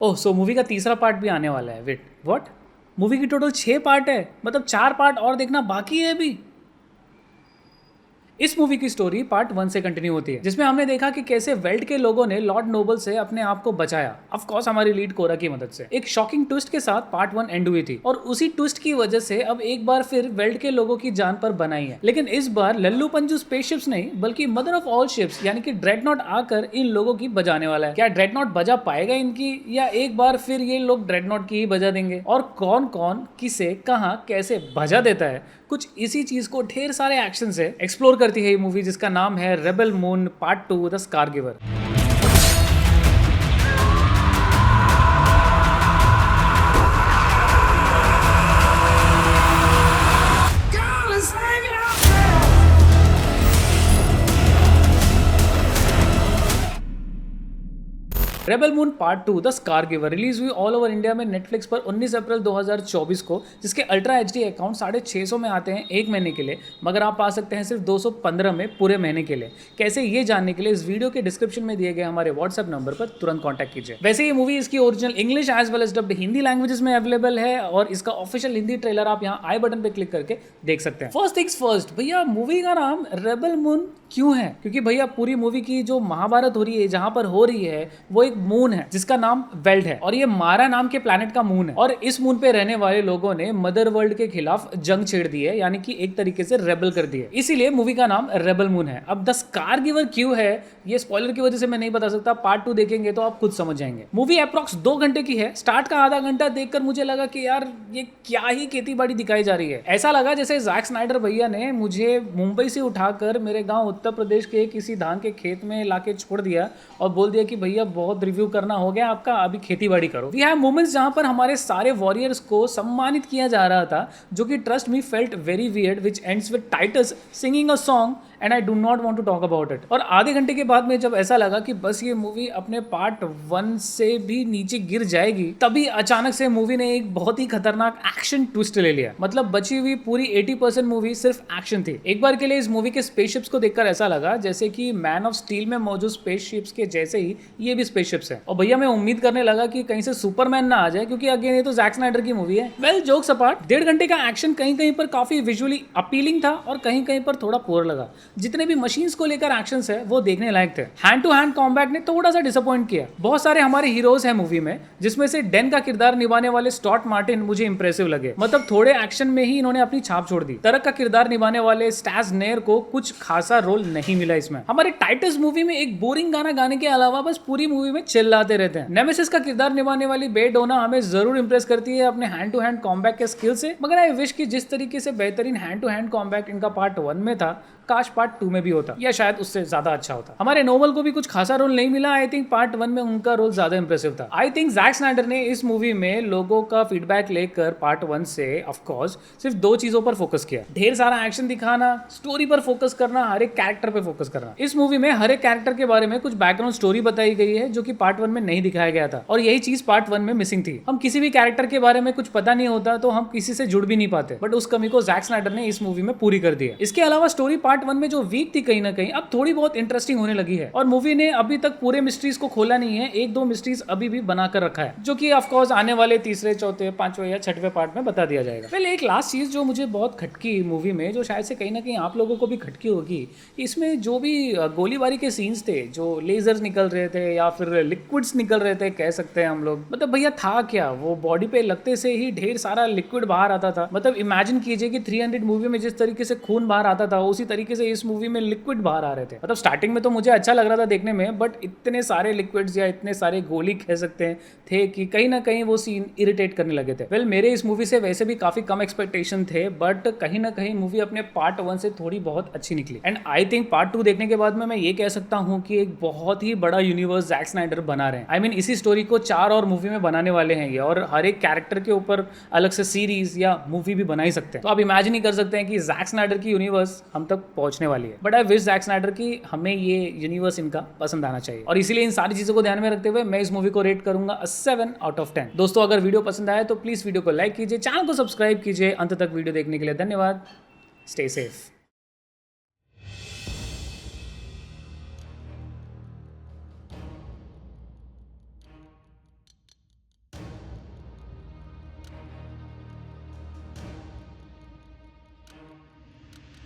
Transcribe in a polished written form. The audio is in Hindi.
ओह सो मूवी का तीसरा पार्ट भी आने वाला है। Wait what? मूवी की टोटल 6 पार्ट है, मतलब 4 पार्ट और देखना बाकी है अभी। इस मूवी की स्टोरी पार्ट 1 से कंटिन्यू होती है, जिसमें हमने देखा कि कैसे वेल्ट के लोगों ने लॉर्ड नोबल से अपने आप को बचाया, ऑफ कोर्स हमारी लीड कोरा की मदद से। एक शॉकिंग ट्विस्ट के साथ पार्ट 1 एंड हुई थी और उसी ट्विस्ट की वजह से अब एक बार फिर वेल्ट के लोगों की जान पर बनाई है। लेकिन इस बार लल्लू पंजू स्पेसशिप्स नहीं बल्कि मदर ऑफ ऑल शिप्स यानी कि ड्रेडनॉट आकर इन लोगों की बजाने वाला है। क्या ड्रेडनॉट बजा पाएगा इनकी, या एक बार फिर ये लोग ड्रेडनॉट की ही बजा देंगे? और कौन कौन किसे कहां कैसे बजा देता है, कुछ इसी चीज को ढेर सारे एक्शन से एक्सप्लोर करती है ये मूवी, जिसका नाम है rebel moon part 2 the scar giver. Rebel moon part 2 the scar giver release हुई ऑल ओवर इंडिया में नेटफ्लिक्स पर 19 अप्रैल 2024 को, जिसके अल्ट्रा एचडी अकाउंट 650 में आते हैं एक महीने के लिए, मगर आप पा सकते हैं सिर्फ 215 में पूरे महीने के लिए। कैसे ये जानने के लिए इस वीडियो के डिस्क्रिप्शन में दिए गए हमारे व्हाट्सएप नंबर पर तुरंत कॉन्टैक्ट कीजिए। वैसे ये मूवी इसकी original English as well as dubbed Hindi languages में अवेलेबल है और इसका ऑफिशियल हिंदी ट्रेलर आप यहाँ आई बटन पे क्लिक करके देख सकते हैं। फर्स्ट थिंग्स फर्स्ट, भैया मूवी का नाम रेबल मून क्यों है? क्योंकि भैया पूरी मूवी की जो महाभारत हो रही है, जहां पर हो रही है, वो एक मून है जिसका नाम वेल्ट है और ये मारा नाम के प्लैनेट का मून है। और इस मून पे रहने वाले लोगों ने मदर वर्ल्ड के खिलाफ जंग छेड़ दी है, यानी कि एक तरीके से रेबल कर दी है, इसीलिए मूवी का नाम रेबल मून है। अब द स्कार गिवर क्यों है ये स्पॉइलर की वजह से मैं नहीं बता सकता, पार्ट 2 देखेंगे तो आप खुद समझ जाएंगे। मूवी अप्रॉक्स 2 घंटे की है। स्टार्ट का आधा घंटा देखकर मुझे लगा कि यार ये क्या ही खेती बाड़ी दिखाई जा रही है। ऐसा लगा जैसे जैक स्नाइडर भैया ने मुझे मुंबई से उठाकर मेरे गांव उत्तर प्रदेश के किसी धान के खेत में लाके छोड़ दिया और बोल दिया कि भैया बहुत रिव्यू करना हो गया आपका, अभी खेती बाड़ी करो। वी हैव मोमेंट्स जहां पर हमारे सारे वॉरियर्स को सम्मानित किया जा रहा था, जो कि trust me felt very weird, which ends with Titus singing a song and I do not want to talk about it. और आधे घंटे के बाद में जब ऐसा लगा कि बस ये मूवी अपने पार्ट 1 से भी नीचे गिर जाएगी, तभी अचानक से मूवी ने एक बहुत ही खतरनाक एक्शन ट्विस्ट ले लिया। मतलब बची हुई पूरी 80% मूवी सिर्फ एक्शन थी। एक बार के लिए इस मूवी के स्पेसशिप्स को देखकर ऐसा लगा जैसे कि मैन ऑफ स्टील में मौजूद स्पेसशिप्स के जैसे ही ये भी स्पेसशिप्स है। और भैया मैं उम्मीद करने लगा कि कहीं से सुपरमैन ना आ जाए, क्योंकि अगेन ये तो जैक स्नाइडर की मूवी है। वेल जोक्स अपार्ट, 1.5 घंटे का एक्शन कहीं कहीं पर काफी विजुअली अपीलिंग था और कहीं कहीं पर थोड़ा पुअर लगा। जितने भी मशीन्स को लेकर एक्शंस है वो देखने लायक थे। हैंड टू हैंड कॉम्बैट ने थोड़ा सा डिसअपॉइंट किया। बहुत सारे हमारे हीरोज हैं मूवी में, जिसमें से डेन का किरदार निभाने वाले स्टॉट मार्टिन मुझे इंप्रेसिव लगे। मतलब थोड़े एक्शन में ही इन्होंने अपनी छाप छोड़ दी। तरक का किरदार निभाने वाले स्टैस नेयर को कुछ खासा रोल नहीं मिला इसमें। हमारे टाइटस मूवी में एक बोरिंग गाना गाने के अलावा बस पूरी मूवी में चिल्लाते रहते हैं। नेमेसिस का किरदार निभाने वाली बे डोना हमें जरूर इंप्रेस करती है अपने हैंड टू हैंड कॉम्बैट के स्किल से, मगर आई विश कि जिस तरीके से बेहतरीन हैंड टू हैंड कॉम्बैट इनका पार्ट 1 में था, काश पार्ट 2 में भी होता, या शायद उससे ज्यादा अच्छा होता। हमारे नोबल को भी कुछ खासा रोल नहीं मिला। आई थिंक पार्ट 1 में उनका रोल ज्यादा इंप्रेसिव था। आई थिंक जैक स्नाइडर ने इस मूवी में लोगों का फीडबैक लेकर पार्ट 1 से ऑफ कोर्स सिर्फ 2 चीजों पर फोकस किया, ढेर सारा एक्शन दिखाना, स्टोरी पर फोकस करना, हर एक कैरेक्टर पे फोकस करना। इस मूवी में हर एक कैरेक्टर के बारे में कुछ बैकग्राउंड स्टोरी बताई गई है, जो कि पार्ट 1 में नहीं दिखाया गया था, और यही चीज पार्ट 1 में मिसिंग थी। हम किसी भी कैरेक्टर के बारे में कुछ पता नहीं होता तो हम किसी से जुड़ भी नहीं पाते, बट उस कमी को जैक स्नाइडर ने इस मूवी में पूरी कर दी है। इसके अलावा स्टोरी पार्ट 1 में जो वीक कहीं ना कहीं अब थोड़ी बहुत इंटरेस्टिंग होने लगी है, और मूवी ने अभी तक पूरे मिस्ट्रीज को खोला नहीं है। 1-2 मिस्ट्रीज अभी भी बनाकर रखा है, जो कि ऑफ कोर्स आने वाले तीसरे, चौथे, 5वें या 6वें पार्ट में बता दिया जाएगा। पहले एक लास्ट चीज जो मुझे बहुत खटकी मूवी में, जो शायद से कहीं ना कहीं आप लोगों को भी खटकी होगी, इसमें जो भी गोलीबारी के सीन्स थे, जो लेजर्स निकल रहे थे या फिर लिक्विड्स निकल रहे थे कह सकते हैं हम लोग, मतलब भैया था क्या, वो बॉडी पे लगते से ही ढेर सारा लिक्विड बाहर आता था। मतलब इमेजिन कीजिए कि 300 मूवी में जिस तरीके से खून बाहर आता था, उसी तरीके से इस मूवी में लिक्विड बाहर आ रहे थे। मतलब स्टार्टिंग में तो मुझे अच्छा लग रहा था देखने में, बट इतने सारे लिक्विड्स या इतने सारे गोली कह सकते हैं थे कि कहीं ना कहीं वो सीन इरिटेट करने लगे थे। वेल मेरे इस मूवी से वैसे भी काफी कम एक्सपेक्टेशन थे, बट कहीं ना कहीं मूवी अपने पार्ट 1 से थोड़ी बहुत अच्छी निकली। एंड आई थिंक पार्ट 2 देखने के बाद में मैं ये कह सकता हूँ कि एक बहुत ही बड़ा यूनिवर्स जैक स्नाइडर बना रहे हैं। आई मीन इसी स्टोरी को 4 और मूवी में बनाने वाले हैं ये, और हर एक कैरेक्टर के ऊपर अलग से सीरीज या मूवी भी बना ही सकते हैं। तो आप इमेजिन ही कर सकते हैं कि जैक स्नाइडर की यूनिवर्स हम तक पहुंचने वाली है। But I wish Jack Snyder की हमें ये यूनिवर्स इनका पसंद आना चाहिए, और इसीलिए इन सारी चीजों को ध्यान में रखते हुए मैं इस मूवी को रेट करूंगा 7 आउट ऑफ 10। दोस्तों अगर वीडियो पसंद आए तो प्लीज वीडियो को लाइक कीजिए, चैनल को सब्सक्राइब कीजिए। अंत तक वीडियो देखने के लिए धन्यवाद। Stay safe.